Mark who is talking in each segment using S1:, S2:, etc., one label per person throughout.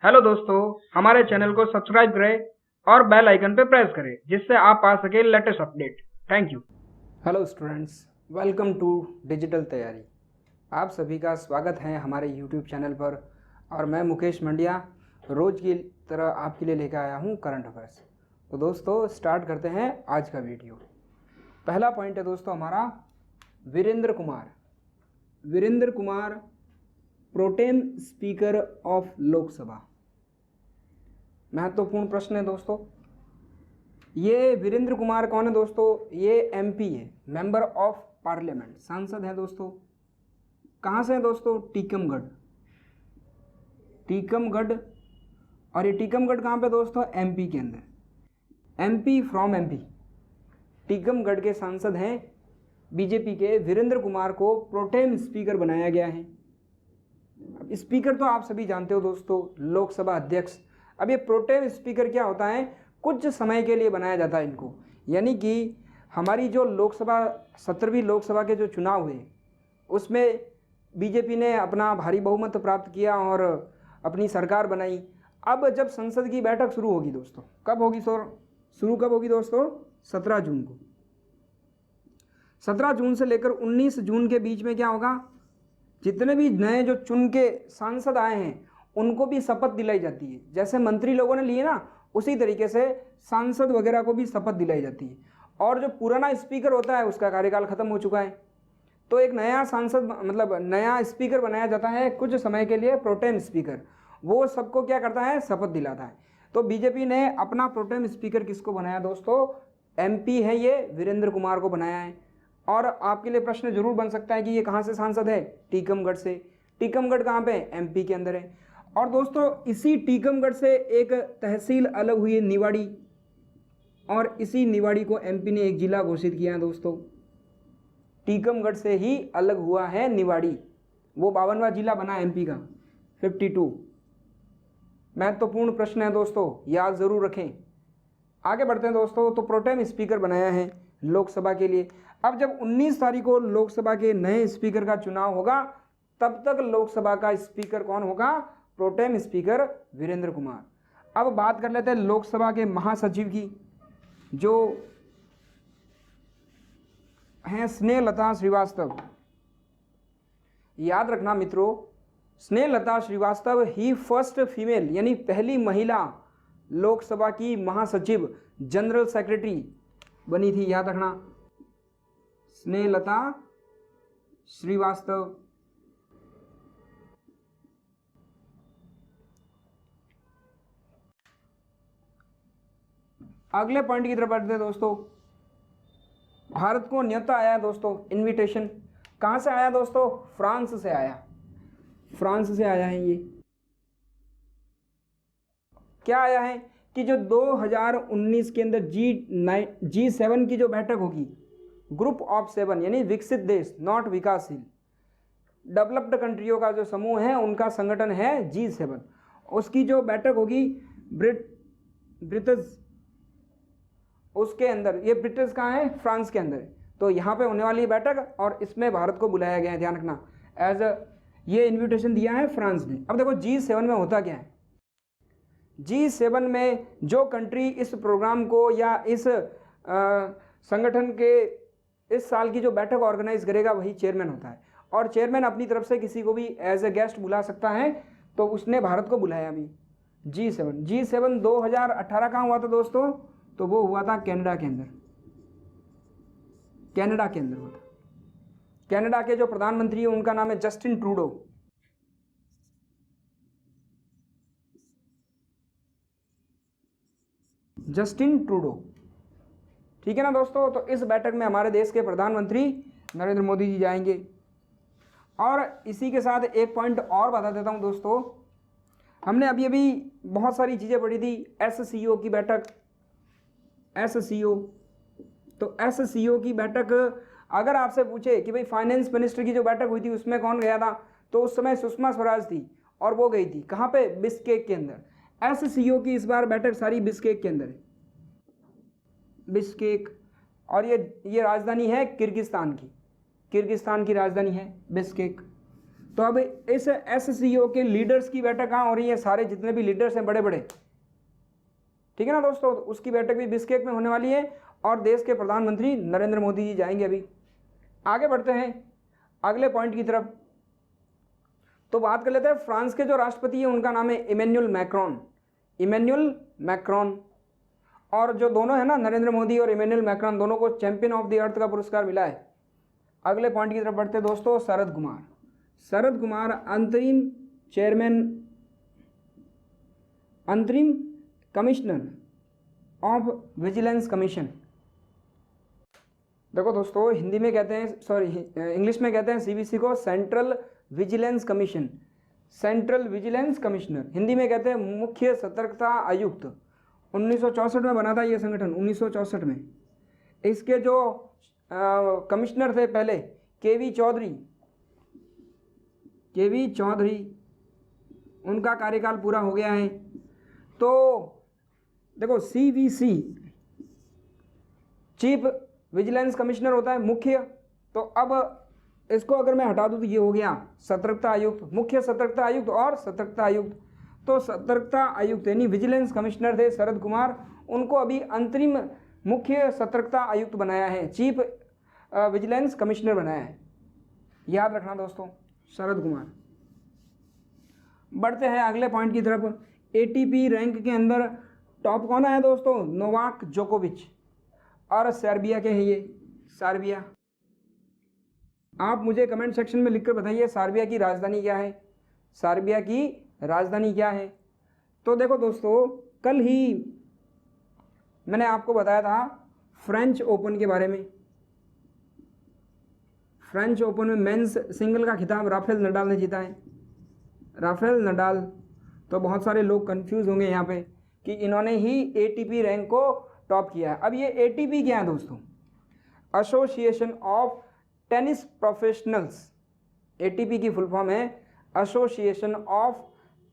S1: Hello दोस्तों, हमारे channel को सब्सक्राइब करें और बेल आइकन पर प्रेस करें जिससे आप पा सकें latest update. Thank you.
S2: Hello students, welcome to digital Taiyari. आप सभी का स्वागत है हमारे यूट्यूब चैनल पर और मैं मुकेश मंडिया रोज़ की तरह आपके लिए लेकर आया हूँ करंट अफेयर्स। तो दोस्तों स्टार्ट करते हैं आज का वीडियो। पहला पॉइंट है दोस्तों हमारा Virendra Kumar protem speaker of Lok Sabha. महत्वपूर्ण प्रश्न है दोस्तों। ये वीरेंद्र कुमार कौन है दोस्तों? ये एमपी है, मेंबर ऑफ पार्लियामेंट, सांसद है दोस्तों। कहाँ से है दोस्तों? टीकमगढ़। और ये टीकमगढ़ कहाँ पे दोस्तों? एमपी के अंदर। एमपी फ्रॉम एमपी, टीकमगढ़ के सांसद हैं बीजेपी के वीरेंद्र कुमार को प्रोटेम स्पीकर बनाया गया है। अब स्पीकर तो आप सभी जानते हो दोस्तों, लोकसभा अध्यक्ष। अब ये प्रोटेम स्पीकर क्या होता है? कुछ समय के लिए बनाया जाता है इनको, यानी कि हमारी जो लोकसभा 17वीं लोकसभा के जो चुनाव हुए उसमें बीजेपी ने अपना भारी बहुमत प्राप्त किया और अपनी सरकार बनाई। अब जब संसद की बैठक शुरू होगी दोस्तों, कब होगी शुरू कब होगी दोस्तों? 17 जून को। 17 जून से लेकर 19 जून के बीच में क्या होगा? जितने भी नए जो चुन के सांसद आए हैं उनको भी शपथ दिलाई जाती है। जैसे मंत्री लोगों ने लिए ना, उसी तरीके से सांसद वगैरह को भी शपथ दिलाई जाती है। और जो पुराना स्पीकर होता है उसका कार्यकाल खत्म हो चुका है, तो एक नया सांसद मतलब नया स्पीकर बनाया जाता है कुछ समय के लिए, प्रोटेम स्पीकर। वो सबको क्या करता है? शपथ दिलाता है। तो बीजेपी ने अपना प्रोटेम स्पीकर किसको बनाया दोस्तों? एमपी है ये, वीरेंद्र कुमार को बनाया है। और आपके लिए प्रश्न जरूर बन सकता है कि ये कहाँ से सांसद है? टीकमगढ़ से। टीकमगढ़ कहाँ पे? एमपी के अंदर है। और दोस्तों इसी टीकमगढ़ से एक तहसील अलग हुई है, निवाड़ी, और इसी निवाड़ी को एमपी ने एक जिला घोषित किया है दोस्तों। टीकमगढ़ से ही अलग हुआ है निवाड़ी, वो 52वां जिला बना एमपी का, 52। महत्वपूर्ण प्रश्न है दोस्तों, याद जरूर रखें। आगे बढ़ते हैं दोस्तों। तो प्रोटेम स्पीकर बनाया है लोकसभा के लिए। अब जब 19 तारीख को लोकसभा के नए स्पीकर का चुनाव होगा, तब तक लोकसभा का स्पीकर कौन होगा? Protem speaker Virendra Kumar. अब बात कर लेते हैं लोकसभा के महासचिव की, जो हैं स्नेहलता श्रीवास्तव। याद रखना मित्रों, स्नेहलता श्रीवास्तव ही फर्स्ट फीमेल यानी पहली महिला लोकसभा की महासचिव, जनरल सेक्रेटरी बनी थी। याद रखना, स्नेहलता श्रीवास्तव। अगले पॉइंट की तरफ बढ़ते हैं दोस्तों। भारत को न्योता आया दोस्तों, इनविटेशन। कहां से आया दोस्तों? फ्रांस से आया। फ्रांस से आया है ये। क्या आया है कि जो 2019 के अंदर G7 की जो बैठक होगी, ग्रुप ऑफ 7 यानी विकसित देश, नॉट विकासशील, डेवलप्ड कंट्रियों का जो समूह है उनका संगठन है G7। उसकी जो बैठक होगी ब्रिटिश, उसके अंदर, ये ब्रिटिश कहाँ है? फ्रांस के अंदर। तो यहाँ पे होने वाली बैठक और इसमें भारत को बुलाया गया है, ध्यान रखना। ये इनविटेशन दिया है फ्रांस ने। अब देखो G7 में होता क्या है? G7 में जो कंट्री इस प्रोग्राम को या इस संगठन के इस साल की जो बैठक ऑर्गेनाइज करेगा वही चेयरमैन होता है। और चेयरमैन अपनी तरफ से किसी को भी एज ए गेस्ट बुला सकता है, तो उसने भारत को बुलाया अभी G7 2018 कहाँ हुआ था दोस्तों? तो वो हुआ था कनाडा के अंदर। हुआ था। कनाडा के जो प्रधानमंत्री है उनका नाम है जस्टिन ट्रूडो। ठीक है ना दोस्तों? तो इस बैठक में हमारे देश के प्रधानमंत्री नरेंद्र मोदी जी जाएंगे। और इसी के साथ एक पॉइंट और बता देता हूं दोस्तों। हमने अभी बहुत सारी चीजें पढ़ी थी। SCO की बैठक, SCO। तो SCO की बैठक अगर आपसे पूछे कि भाई फाइनेंस मिनिस्टर की जो बैठक हुई थी उसमें कौन गया था, तो उस समय सुषमा स्वराज थी और वो गई थी कहाँ पे? बिश्केक के अंदर। SCO की इस बार बैठक सारी बिश्केक के अंदर है, बिश्केक। और ये राजधानी है किर्गिस्तान की राजधानी है बिश्केक। तो अब इस SCO के लीडर्स की बैठक कहाँ हो रही है, सारे जितने भी लीडर्स हैं बड़े बड़े, ठीक है ना दोस्तों, उसकी बैठक भी बिश्केक में होने वाली है और देश के प्रधानमंत्री नरेंद्र मोदी जी जाएंगे। अभी आगे बढ़ते हैं अगले पॉइंट की तरफ। तो बात कर लेते हैं फ्रांस के जो राष्ट्रपति हैं उनका नाम है इमैनुअल मैक्रोन। इमैनुअल मैक्रोन, और जो दोनों है ना, नरेंद्र मोदी और इमैनुअल मैक्रोन, दोनों को चैंपियन ऑफ द अर्थ का पुरस्कार मिला है। अगले पॉइंट की तरफ बढ़ते हैं दोस्तों। शरद कुमार, शरद कुमार अंतरिम चेयरमैन, अंतरिम कमिश्नर ऑफ विजिलेंस कमीशन। देखो दोस्तों, हिंदी में कहते हैं, सॉरी इंग्लिश में कहते हैं CVC को central vigilance commission, central vigilance commissioner, Hindi में कहते हैं मुख्य सतर्कता आयुक्त। 1964 में बना था ये संगठन, 1964 में। इसके जो कमिश्नर थे पहले KV चौधरी, KV चौधरी, उनका कार्यकाल पूरा हो गया है। तो देखो CVC चीफ विजिलेंस कमिश्नर होता है, मुख्य। तो अब इसको अगर मैं हटा दूं तो ये हो गया सतर्कता आयुक्त, मुख्य सतर्कता आयुक्त और सतर्कता आयुक्त। तो सतर्कता आयुक्त यानी विजिलेंस कमिश्नर थे शरद कुमार, उनको अभी अंतरिम मुख्य सतर्कता आयुक्त बनाया है, चीफ विजिलेंस कमिश्नर बनाया है, याद रखना दोस्तों, शरद कुमार। बढ़ते हैं अगले पॉइंट की तरफ। ATP रैंक के अंदर टॉप कौन आया दोस्तों? नोवाक जोकोविच, और सर्बिया के हैं ये, सर्बिया। आप मुझे कमेंट सेक्शन में लिखकर बताइए सर्बिया की राजधानी क्या है, सर्बिया की राजधानी क्या है। तो देखो दोस्तों, कल ही मैंने आपको बताया था फ्रेंच ओपन के बारे में। फ्रेंच ओपन में मेंस सिंगल का खिताब राफेल नडाल ने जीता है, राफेल नडाल। तो बहुत सारे लोग कंफ्यूज होंगे यहाँ पे कि इन्होंने ही ATP रैंक को टॉप किया है। अब ये ATP क्या है दोस्तों? Association of tennis professionals. ATP की फुल फॉर्म है एसोसिएशन ऑफ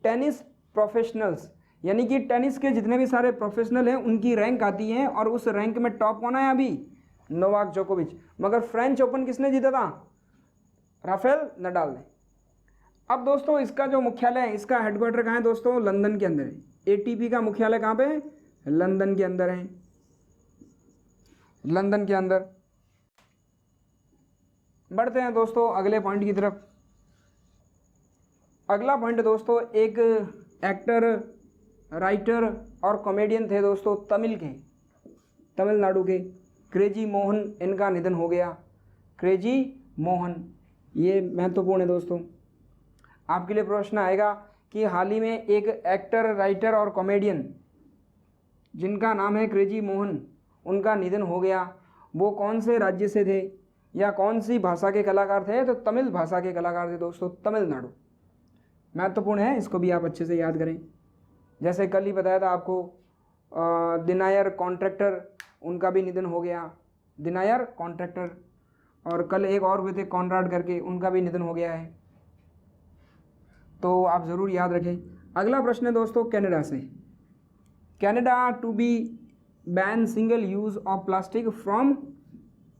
S2: टेनिस प्रोफेशनल्स, यानी कि टेनिस के जितने भी सारे प्रोफेशनल हैं उनकी रैंक आती है, और उस रैंक में टॉप कौन है अभी? नोवाक जोकोविच। मगर फ्रेंच ओपन किसने जीता था? राफेल नडाल ने। अब दोस्तों, इसका जो मुख्यालय है, इसका हेडक्वार्टर कहाँ है दोस्तों? लंदन के अंदर है। ATP का मुख्यालय कहाँ पे है? लंदन के अंदर है, लंदन के अंदर। बढ़ते हैं दोस्तों अगले पॉइंट की तरफ। अगला पॉइंट दोस्तों, एक एक्टर, राइटर और कॉमेडियन थे दोस्तों, तमिल के, तमिलनाडु के, क्रेजी मोहन, इनका निधन हो गया। क्रेजी मोहन, ये महत्वपूर्ण है दोस्तों। आपके लिए प्रश्न आएगा कि हाल ही में एक एक्टर, राइटर और कॉमेडियन जिनका नाम है क्रेजी मोहन, उनका निधन हो गया। वो कौन से राज्य से थे या कौन सी भाषा के कलाकार थे? तो तमिल भाषा के कलाकार थे दोस्तों, तमिलनाडु। महत्वपूर्ण है, इसको भी आप अच्छे से याद करें। जैसे कल ही बताया था आपको दिनायर कॉन्ट्रैक्टर, उनका भी निधन हो गया, दिनायर कॉन्ट्रैक्टर। और कल एक और हुए थे कॉनराड करके, उनका भी निधन हो गया है। तो आप ज़रूर याद रखें। अगला प्रश्न है दोस्तों कनाडा से। Canada to be ban single use of plastic from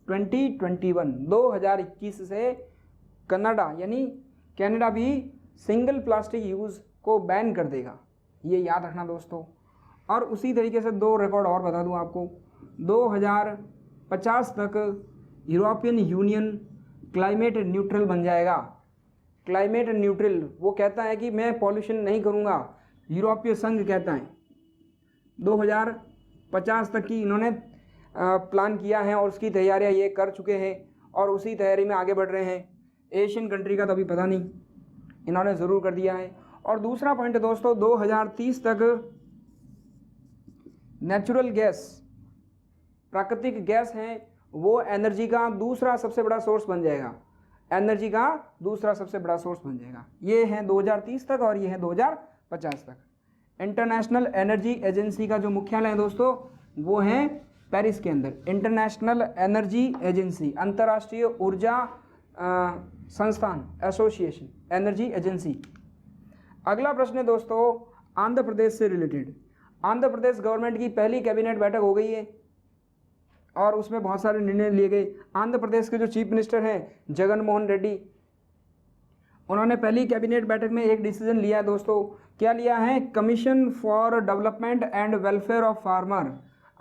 S2: 2021, 2021 से कनाडा यानी कनाडा भी सिंगल प्लास्टिक यूज़ को बैन कर देगा, ये याद रखना दोस्तों। और उसी तरीके से दो रिकॉर्ड और बता दूं आपको, 2050 तक यूरोपियन यूनियन क्लाइमेट न्यूट्रल बन जाएगा। क्लाइमेट न्यूट्रल, वो कहता है कि मैं पॉल्यूशन नहीं करूँगा, यूरोपीय संघ कहता है। 2050 तक की इन्होंने प्लान किया है और उसकी तैयारियां ये कर चुके हैं और उसी तैयारी में आगे बढ़ रहे हैं। एशियन कंट्री का तो अभी पता नहीं, इन्होंने ज़रूर कर दिया है। और दूसरा पॉइंट है दोस्तों, 2030 तक नेचुरल गैस, प्राकृतिक गैस है, वो एनर्जी का दूसरा सबसे बड़ा सोर्स बन जाएगा, एनर्जी का दूसरा सबसे बड़ा सोर्स बन जाएगा। ये है 2030 तक और ये है 2050 तक। इंटरनेशनल एनर्जी एजेंसी का जो मुख्यालय है दोस्तों, वो है पेरिस के अंदर। इंटरनेशनल एनर्जी एजेंसी, अंतर्राष्ट्रीय ऊर्जा संस्थान, एसोसिएशन, एनर्जी एजेंसी। अगला प्रश्न है दोस्तों आंध्र प्रदेश से रिलेटेड। आंध्र प्रदेश गवर्नमेंट की पहली कैबिनेट बैठक हो गई है और उसमें बहुत सारे निर्णय लिए गए। आंध्र प्रदेश के जो चीफ मिनिस्टर हैं जगन मोहन रेड्डी, उन्होंने पहली कैबिनेट बैठक में एक डिसीजन लिया है दोस्तों। क्या लिया है? Commission for development and welfare of farmer.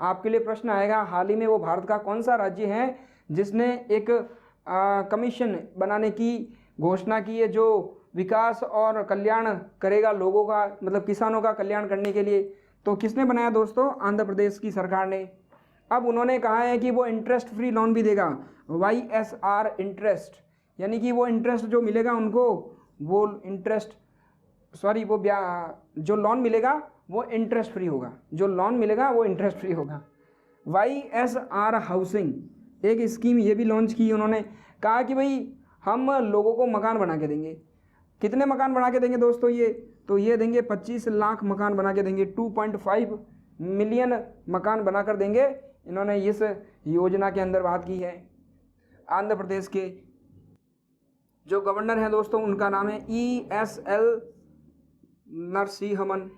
S2: आपके लिए प्रश्न आएगा, हाल ही में वो भारत का कौन सा राज्य है जिसने एक कमीशन बनाने की घोषणा की है जो विकास और कल्याण करेगा लोगों का, मतलब किसानों का कल्याण करने के लिए? तो किसने बनाया दोस्तों? आंध्र प्रदेश की सरकार ने। अब उन्होंने कहा है कि वो इंटरेस्ट फ्री लोन भी देगा, YSR इंटरेस्ट, यानी कि वो इंटरेस्ट जो मिलेगा उनको, वो इंटरेस्ट वो जो लोन मिलेगा वो इंटरेस्ट फ्री होगा, जो लोन मिलेगा वो इंटरेस्ट फ्री होगा। YSR हाउसिंग एक स्कीम ये भी लॉन्च की उन्होंने। कहा कि भाई हम लोगों को मकान बना के देंगे। कितने मकान बना के देंगे दोस्तों? ये देंगे 25 लाख मकान बना के देंगे, 2.5 मिलियन मकान बनाकर देंगे। इन्होंने इस योजना के अंदर बात की है। आंध्र प्रदेश के जो गवर्नर हैं दोस्तों उनका नाम है ESL नरसिंहमन।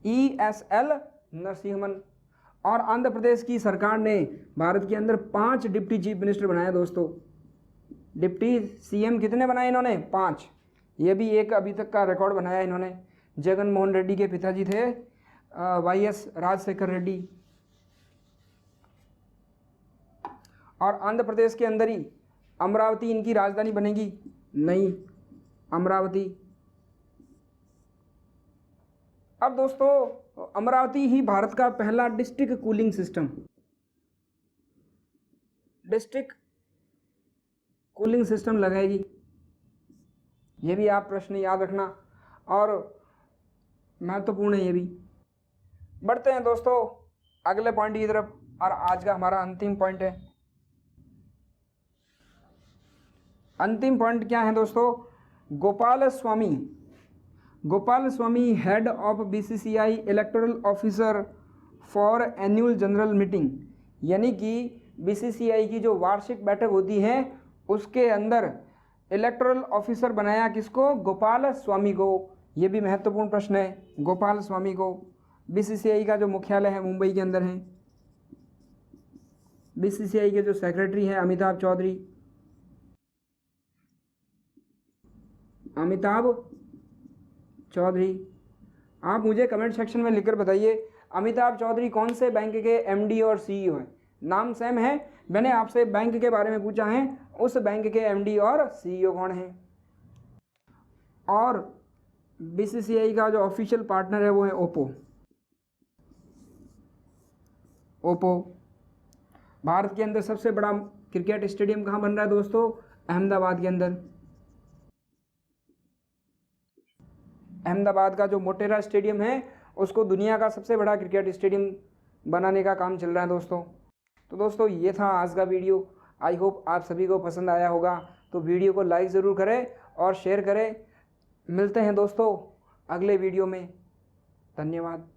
S2: ESL नरसिंहमन। और आंध्र प्रदेश की सरकार ने भारत के अंदर 5 डिप्टी चीफ मिनिस्टर बनाए दोस्तों। डिप्टी CM कितने बनाए इन्होंने? 5। ये भी एक अभी तक का रिकॉर्ड बनाया इन्होंने। जगन मोहन रेड्डी के पिताजी थे YS राजशेखर रेड्डी। और आंध्र प्रदेश के अंदर ही अमरावती इनकी राजधानी बनेगी? नहीं, अमरावती। अब दोस्तों अमरावती ही भारत का पहला district cooling system, district cooling system लगाएगी। ये भी आप प्रश्न याद रखना और महत्वपूर्ण है ये भी। बढ़ते हैं दोस्तों अगले पॉइंट की तरफ, और आज का हमारा अंतिम पॉइंट है। अंतिम पॉइंट क्या है दोस्तों? Gopal Swami head of BCCI electoral officer for annual general meeting, यानी कि BCCI की जो वार्षिक बैठक होती है उसके अंदर इलेक्टोरल ऑफिसर बनाया किसको? गोपाल स्वामी को। ये भी महत्वपूर्ण प्रश्न है। गोपाल स्वामी को। BCCI का जो मुख्यालय है मुंबई के अंदर है। BCCI के जो सेक्रेटरी हैं अमिताभ चौधरी। आप मुझे कमेंट सेक्शन में लिखकर बताइए अमिताभ चौधरी कौन से बैंक के MD और CEO हैं? नाम सेम है, मैंने आपसे बैंक के बारे में पूछा है, उस बैंक के MD और CEO कौन हैं? और BCCI का जो ऑफिशियल पार्टनर है वो है ओप्पो। भारत के अंदर सबसे बड़ा क्रिकेट स्टेडियम कहाँ बन रहा है दोस्तों? अहमदाबाद के अंदर। अहमदाबाद का जो मोटेरा स्टेडियम है उसको दुनिया का सबसे बड़ा क्रिकेट स्टेडियम बनाने का काम चल रहा है दोस्तों। तो दोस्तों ये था आज का वीडियो। आई होप आप सभी को पसंद आया होगा। तो वीडियो को लाइक ज़रूर करें और शेयर करें। मिलते हैं दोस्तों अगले वीडियो में। धन्यवाद।